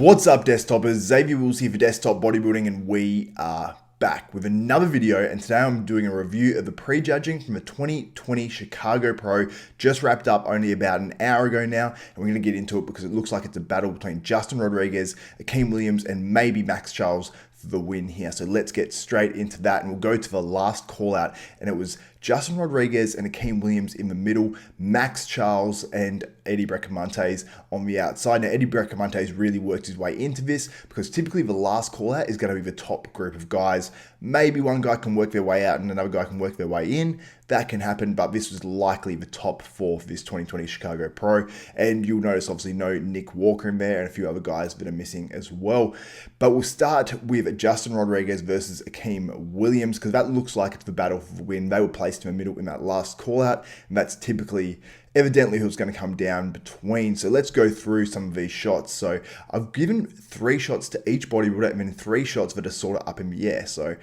What's up, desktopers? Xavier Wills here for Desktop Bodybuilding, and we are back with another video. And today I'm doing a review of the prejudging from the 2020 Chicago Pro. Just wrapped up only about an hour ago now, and we're going to get into it because it looks like it's a battle between Justin Rodriguez, Akim Williams, and maybe Maxx Charles for the win here. So let's get straight into that, and we'll go to the last call out, and it was Justin Rodriguez and Akim Williams in the middle, Maxx Charles and Eddie Bracamonte on the outside. Now, Eddie Bracamonte really worked his way into this because typically the last call out is going to be the top group of guys. Maybe one guy can work their way out and another guy can work their way in. That can happen, but this was likely the top four for this 2020 Chicago Pro. And you'll notice obviously no Nick Walker in there and a few other guys that are missing as well. But we'll start with Justin Rodriguez versus Akim Williams because that looks like it's the battle for the win. They were placed in the middle in that last call out, and that's typically evidently who's going to come down between. So let's go through some of these shots. So I've given 3 shots to each bodybuilder and then 3 shots that are sort of up in the air. So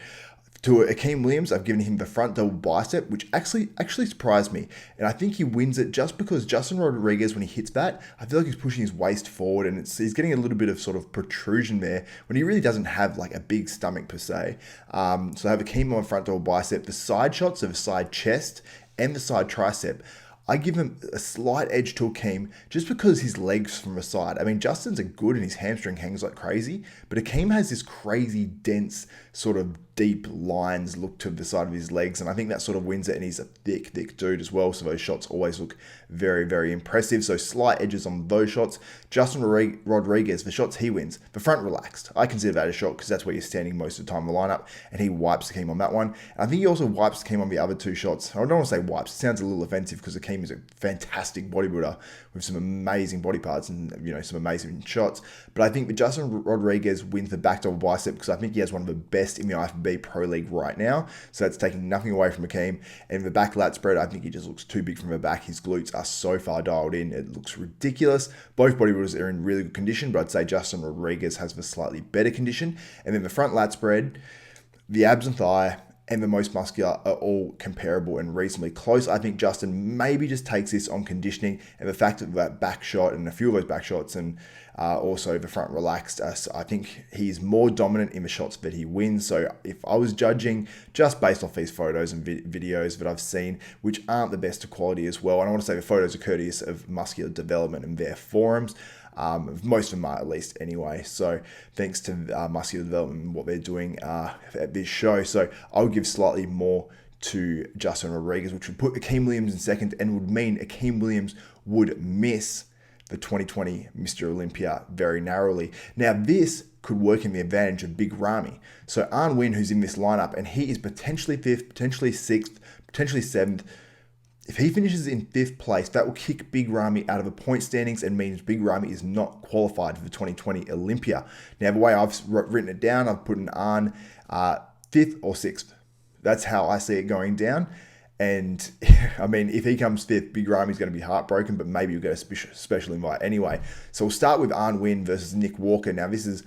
to Akim Williams, I've given him the front double bicep, which actually surprised me. And I think he wins it just because Justin Rodriguez, when he hits that, I feel like he's pushing his waist forward and he's getting a little bit of sort of protrusion there when he really doesn't have like a big stomach per se. So I have Akim on front double bicep. The side shots of the side chest and the side tricep, I give him a slight edge to Akim just because his legs from the side. I mean, Justin's are good and his hamstring hangs like crazy, but Akim has this crazy, dense, sort of deep lines look to the side of his legs, and I think that sort of wins it, and he's a thick dude as well, so those shots always look very, very impressive. So slight edges on those shots. Justin Rodriguez, the shots he wins, the front relaxed. I consider that a shot because that's where you're standing most of the time in the lineup, and he wipes Akim on that one. And I think he also wipes Akim on the other 2 shots. I don't want to say wipes, it sounds a little offensive because Akim is a fantastic bodybuilder with some amazing body parts and, you know, some amazing shots. But I think that Justin Rodriguez wins the back double bicep because I think he has one of the best in the IFBB Pro League right now. So that's taking nothing away from Akim. And the back lat spread, I think he just looks too big from the back. His glutes are so far dialed in. It looks ridiculous. Both bodybuilders are in really good condition, but I'd say Justin Rodriguez has the slightly better condition. And then the front lat spread, the abs and thigh, and the most muscular are all comparable and reasonably close. I think Justin maybe just takes this on conditioning and the fact that back shot and a few of those back shots and also the front relaxed. I think he's more dominant in the shots that he wins. So if I was judging just based off these photos and videos that I've seen, which aren't the best of quality as well, and I want to say the photos are courteous of Muscular Development and their forums. Most of them are, at least anyway. So thanks to Muscular Development and what they're doing at this show. So I'll give slightly more to Justin Rodriguez, which would put Akim Williams in second and would mean Akim Williams would miss the 2020 Mr Olympia very narrowly. Now this could work in the advantage of Big Ramy. So Arnwen, who's in this lineup, and he is potentially 5th, potentially 6th, potentially 7th. If he finishes in 5th place, that will kick Big Ramy out of the point standings and means Big Ramy is not qualified for the 2020 Olympia. Now, the way I've written it down, I've put an Arn 5th or 6th. That's how I see it going down. And I mean, if he comes 5th, Big Ramy's going to be heartbroken, but maybe you'll get a special invite anyway. So we'll start with Arnwen versus Nick Walker. Now, this is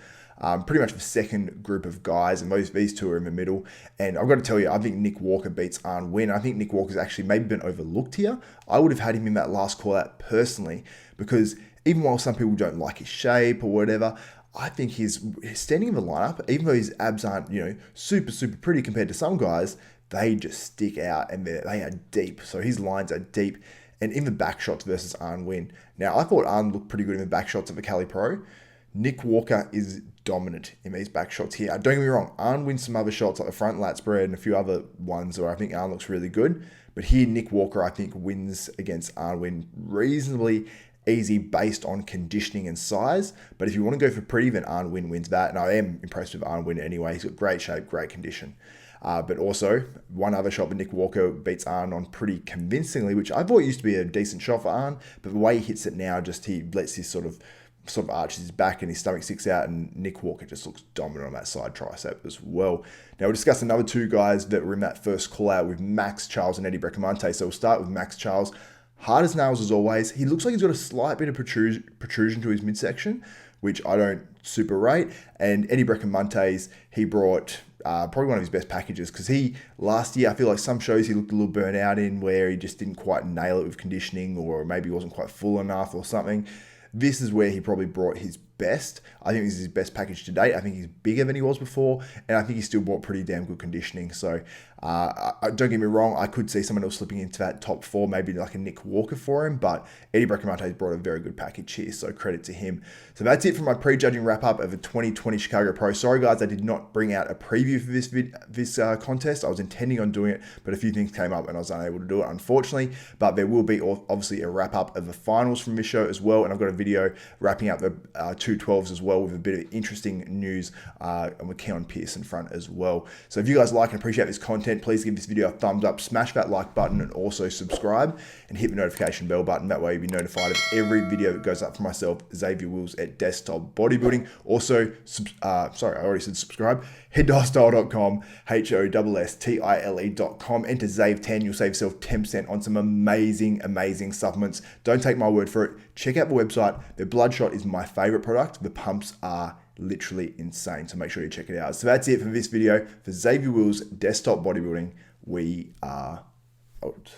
pretty much the second group of guys, and these 2 are in the middle. And I've got to tell you, I think Nick Walker beats Arnwen. I think Nick Walker's actually maybe been overlooked here. I would have had him in that last call out personally, because even while some people don't like his shape or whatever, I think he's standing in the lineup, even though his abs aren't, you know, super pretty compared to some guys, they just stick out and they are deep. So his lines are deep. And in the back shots versus Arnwen. Now, I thought Arn looked pretty good in the back shots of the Cali Pro. Nick Walker is dominant in these back shots here. Don't get me wrong, Arn wins some other shots like the front lat spread and a few other ones where I think Arn looks really good. But here, Nick Walker, I think, wins against Arnwen reasonably easy based on conditioning and size. But if you want to go for pretty, then Arnwen wins that. And I am impressed with Arnwen anyway. He's got great shape, great condition. But also, one other shot that Nick Walker beats Arn on pretty convincingly, which I thought used to be a decent shot for Arn, but the way he hits it now, just he lets his sort of arches his back and his stomach sticks out, and Nick Walker just looks dominant on that side tricep as well. Now we'll discuss another 2 guys that were in that first call out with Maxx Charles and Eddie Bracamonte. So we'll start with Maxx Charles. Hard as nails as always. He looks like he's got a slight bit of protrusion to his midsection, which I don't super rate. And Eddie Bracamonte's, he brought probably one of his best packages because last year, I feel like some shows he looked a little burnt out in where he just didn't quite nail it with conditioning, or maybe he wasn't quite full enough or something. This is where he probably brought his best. I think this is his best package to date. I think he's bigger than he was before, and I think he's still brought pretty damn good conditioning. So don't get me wrong, I could see someone else slipping into that top 4, maybe like a Nick Walker for him, but Eddie Bracamonte has brought a very good package here, so credit to him. So that's it for my prejudging wrap-up of the 2020 Chicago Pro. Sorry guys, I did not bring out a preview for this contest. I was intending on doing it, but a few things came up and I was unable to do it, unfortunately. But there will be obviously a wrap-up of the finals from this show as well, and I've got a video wrapping up the 212s as well with a bit of interesting news and with Keon Pearson front as well. So if you guys like and appreciate this content, please give this video a thumbs up, smash that like button, and also subscribe and hit the notification bell button. That way you'll be notified of every video that goes up for myself, Xavier Wills at Desktop Bodybuilding. Also, sorry, I already said subscribe. Head to hostile.com, HOSSTILE.com, enter ZAVE10. You'll save yourself 10% on some amazing supplements. Don't take my word for it. Check out the website. The Bloodshot is my favorite product. The pumps are literally insane, so make sure you check it out. So that's it for this video. For Xavier Wills, Desktop Bodybuilding, we are out.